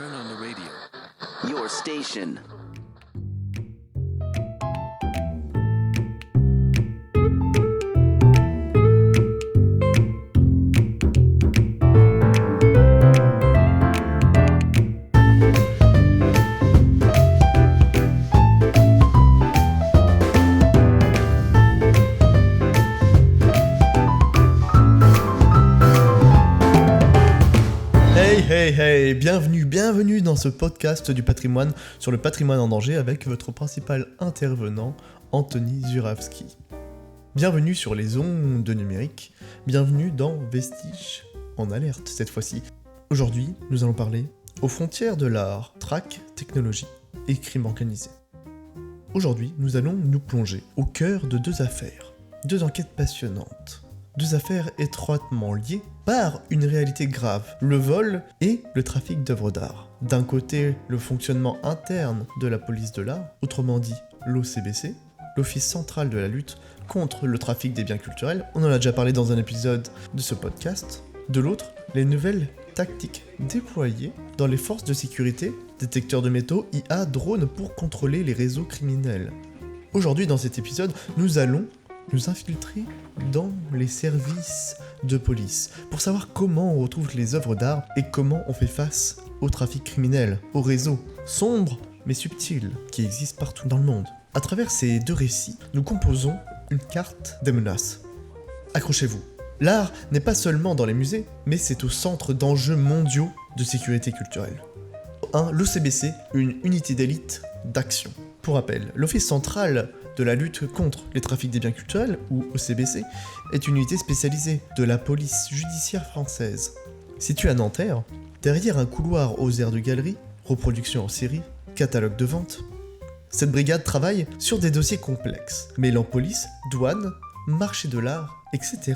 Turn on the radio. Your station. Hey, bienvenue dans ce podcast du patrimoine sur le patrimoine en danger avec votre principal intervenant, Anthony Zurawski. Bienvenue sur les ondes numériques, bienvenue dans Vestiges en alerte cette fois-ci. Aujourd'hui, nous allons parler aux frontières de l'art, traque, technologie et crime organisé. Aujourd'hui, nous allons nous plonger au cœur de deux affaires, deux enquêtes passionnantes. Deux affaires étroitement liées par une réalité grave, le vol et le trafic d'œuvres d'art. D'un côté, le fonctionnement interne de la police de l'art, autrement dit l'OCBC, l'Office central de la lutte contre le trafic des biens culturels, on en a déjà parlé dans un épisode de ce podcast. De l'autre, les nouvelles tactiques déployées dans les forces de sécurité, détecteurs de métaux, IA, drones pour contrôler les réseaux criminels. Aujourd'hui, dans cet épisode, nous allons nous infiltrer dans les services de police pour savoir comment on retrouve les œuvres d'art et comment on fait face au trafic criminel, au réseau sombre mais subtil qui existe partout dans le monde. À travers ces deux récits, nous composons une carte des menaces. Accrochez-vous. L'art n'est pas seulement dans les musées, mais c'est au centre d'enjeux mondiaux de sécurité culturelle. 1. L'OCBC, une unité d'élite d'action. Pour rappel, l'Office central de la lutte contre les trafics des biens culturels, ou OCBC, est une unité spécialisée de la police judiciaire française. Située à Nanterre, derrière un couloir aux aires de galerie, reproduction en série, catalogue de vente, cette brigade travaille sur des dossiers complexes, mêlant police, douane, marché de l'art, etc.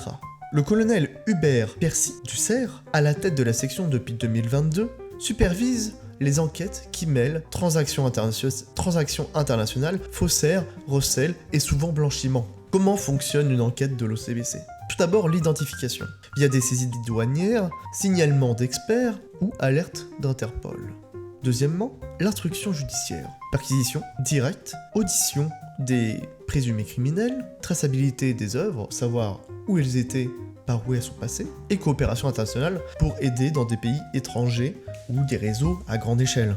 Le colonel Hubert Percy-Dussert, à la tête de la section depuis 2022, supervise les enquêtes qui mêlent transactions internationales, faussaires, recel et souvent blanchiment. Comment fonctionne une enquête de l'OCBC ? Tout d'abord, l'identification, via des saisies douanières, signalements d'experts ou alertes d'Interpol. Deuxièmement, l'instruction judiciaire, perquisition directe, audition des présumés criminels, traçabilité des œuvres, savoir où elles étaient, par où elles sont passées, et coopération internationale pour aider dans des pays étrangers ou des réseaux à grande échelle.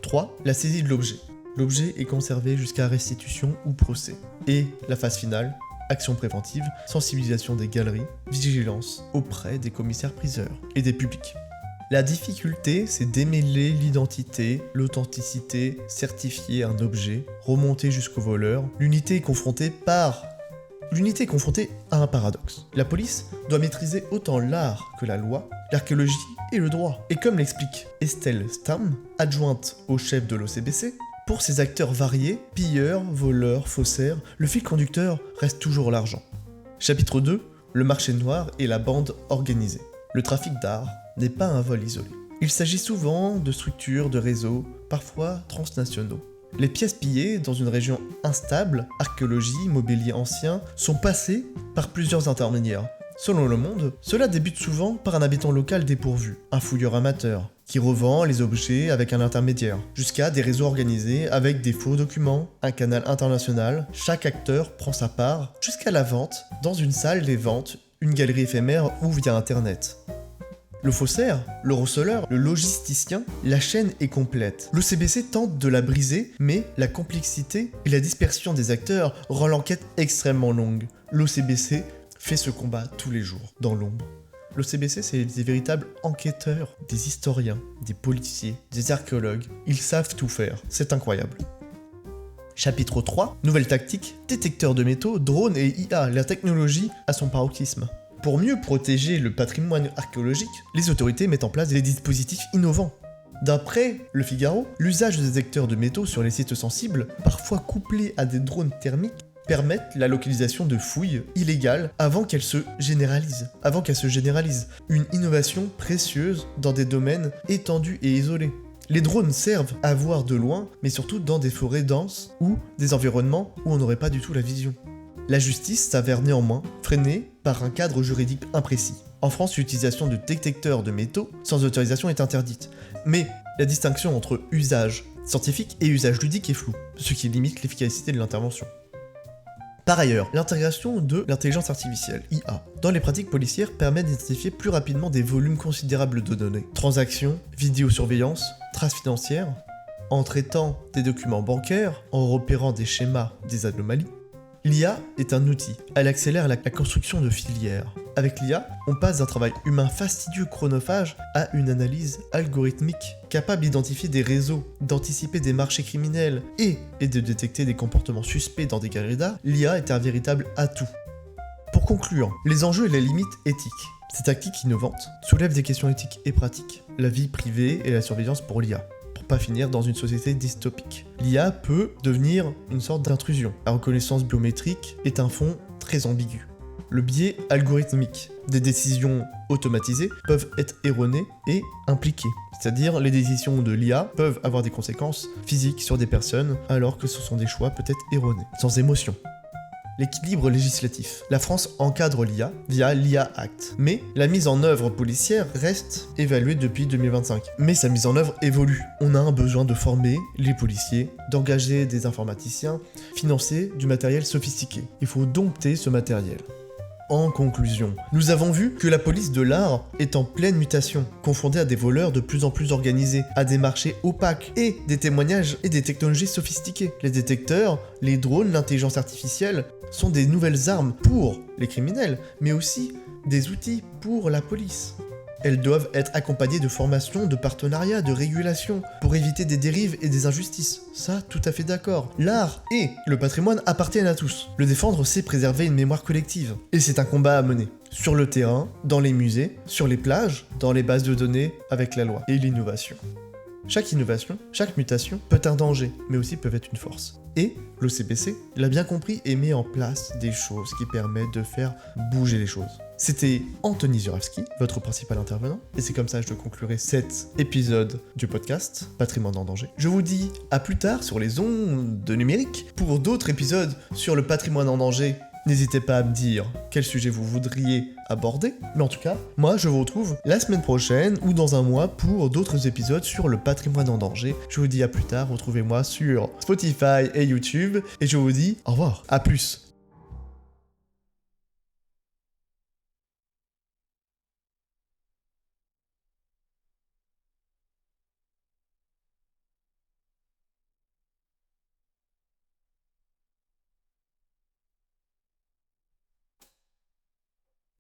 3. La saisie de l'objet. L'objet est conservé jusqu'à restitution ou procès. Et la phase finale, action préventive, sensibilisation des galeries, vigilance auprès des commissaires-priseurs et des publics. La difficulté, c'est démêler l'identité, l'authenticité, certifier un objet, remonter jusqu'au voleur. L'unité est confrontée à un paradoxe. La police doit maîtriser autant l'art que la loi, l'archéologie et le droit. Et comme l'explique Estelle Stam, adjointe au chef de l'OCBC, pour ces acteurs variés, pilleurs, voleurs, faussaires, le fil conducteur reste toujours l'argent. Chapitre 2, le marché noir et la bande organisée. Le trafic d'art n'est pas un vol isolé. Il s'agit souvent de structures, de réseaux, parfois transnationaux. Les pièces pillées dans une région instable, archéologie, mobilier ancien, sont passées par plusieurs intermédiaires. Selon Le Monde, cela débute souvent par un habitant local dépourvu, un fouilleur amateur, qui revend les objets avec un intermédiaire, jusqu'à des réseaux organisés avec des faux documents, un canal international. Chaque acteur prend sa part, jusqu'à la vente, dans une salle des ventes, une galerie éphémère ou via internet. Le faussaire, le receleur, le logisticien, la chaîne est complète. L'OCBC tente de la briser, mais la complexité et la dispersion des acteurs rend l'enquête extrêmement longue. L'OCBC fait ce combat tous les jours, dans l'ombre. L'OCBC, c'est des véritables enquêteurs, des historiens, des policiers, des archéologues. Ils savent tout faire, c'est incroyable. Chapitre 3, nouvelles tactiques, détecteurs de métaux, drones et IA, la technologie à son paroxysme. Pour mieux protéger le patrimoine archéologique, les autorités mettent en place des dispositifs innovants. D'après Le Figaro, l'usage de détecteurs de métaux sur les sites sensibles, parfois couplés à des drones thermiques, permettent la localisation de fouilles illégales avant qu'elles se généralisent. Une innovation précieuse dans des domaines étendus et isolés. Les drones servent à voir de loin, mais surtout dans des forêts denses ou des environnements où on n'aurait pas du tout la vision. La justice s'avère néanmoins freinée par un cadre juridique imprécis. En France, l'utilisation de détecteurs de métaux sans autorisation est interdite. Mais La distinction entre usage scientifique et usage ludique est floue, ce qui limite l'efficacité de l'intervention. Par ailleurs, l'intégration de l'intelligence artificielle, IA, dans les pratiques policières permet d'identifier plus rapidement des volumes considérables de données. Transactions, vidéosurveillance, traces financières, en traitant des documents bancaires, en repérant des schémas, des anomalies. L'IA est un outil, elle accélère la construction de filières. Avec l'IA, on passe d'un travail humain fastidieux chronophage à une analyse algorithmique, capable d'identifier des réseaux, d'anticiper des marchés criminels et de détecter des comportements suspects dans des galeries d'art. L'IA est un véritable atout. Pour conclure, les enjeux et les limites éthiques. Ces tactiques innovantes soulèvent des questions éthiques et pratiques, la vie privée et la surveillance pour l'IA. Pas finir dans une société dystopique. L'IA peut devenir une sorte d'intrusion. La reconnaissance biométrique est un fond très ambigu. Le biais algorithmique. Des décisions automatisées peuvent être erronées et impliquées. C'est-à-dire, les décisions de l'IA peuvent avoir des conséquences physiques sur des personnes, alors que ce sont des choix peut-être erronés, sans émotion. L'équilibre législatif. La France encadre l'IA via l'IA Act. Mais la mise en œuvre policière reste évaluée depuis 2025. Mais sa mise en œuvre évolue. On a un besoin de former les policiers, d'engager des informaticiens, financer du matériel sophistiqué. Il faut dompter ce matériel. En conclusion, nous avons vu que la police de l'art est en pleine mutation, confrontée à des voleurs de plus en plus organisés, à des marchés opaques et des témoignages et des technologies sophistiquées. Les détecteurs, les drones, l'intelligence artificielle sont des nouvelles armes pour les criminels, mais aussi des outils pour la police. Elles doivent être accompagnées de formations, de partenariats, de régulations, pour éviter des dérives et des injustices. Ça, tout à fait d'accord. L'art et le patrimoine appartiennent à tous. Le défendre, c'est préserver une mémoire collective. Et c'est un combat à mener. Sur le terrain, dans les musées, sur les plages, dans les bases de données, avec la loi et l'innovation. Chaque innovation, chaque mutation peut être un danger, mais aussi peut être une force. Et l'OCPC l'a bien compris et met en place des choses qui permettent de faire bouger les choses. C'était Anthony Zurawski, votre principal intervenant, et c'est comme ça que je conclurai cet épisode du podcast Patrimoine en danger. Je vous dis à plus tard sur les ondes de numérique pour d'autres épisodes sur le patrimoine en danger. N'hésitez pas à me dire quel sujet vous voudriez aborder, mais en tout cas, moi je vous retrouve la semaine prochaine ou dans un mois pour d'autres épisodes sur le patrimoine en danger. Je vous dis à plus tard, retrouvez-moi sur Spotify et YouTube, et je vous dis au revoir, à plus.